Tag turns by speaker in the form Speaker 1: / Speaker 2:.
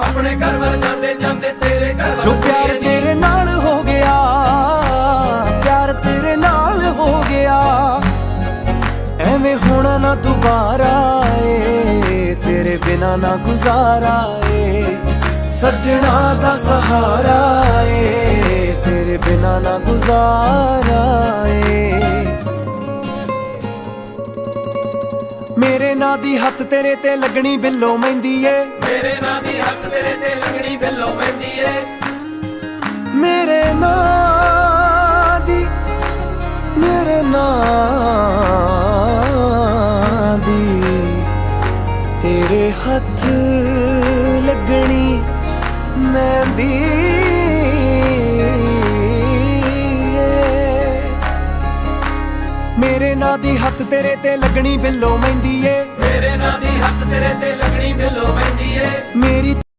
Speaker 1: अपने घर वाल जाते जाते तेरे घर
Speaker 2: जो प्यार तेरे नाल हो गया, प्यार तेरे नाल हो गया, एवें होना ना दोबारा ए, तेरे बिना ना गुजारा ए, सजना दा सहारा ए, तेरे बिना ना गुजारा ए। मेरे नां दी हत्थ तेरे ते लगनी बिल्लो मेहंदी ए,
Speaker 1: मेरे नां दी हत्थ तेरे ते लगनी बिल्लो मेहंदी ए,
Speaker 2: मेरे नां दी, मेरे नां दी तेरे हत्थ लगनी मेहंदी मेरे नां दी हत्थ तेरे ते लगनी बिल्लो मेहंदी ए,
Speaker 1: मेरे नां दी हत्थ तेरे ते लगनी बिल्लो मेहंदी ए,
Speaker 2: मेरी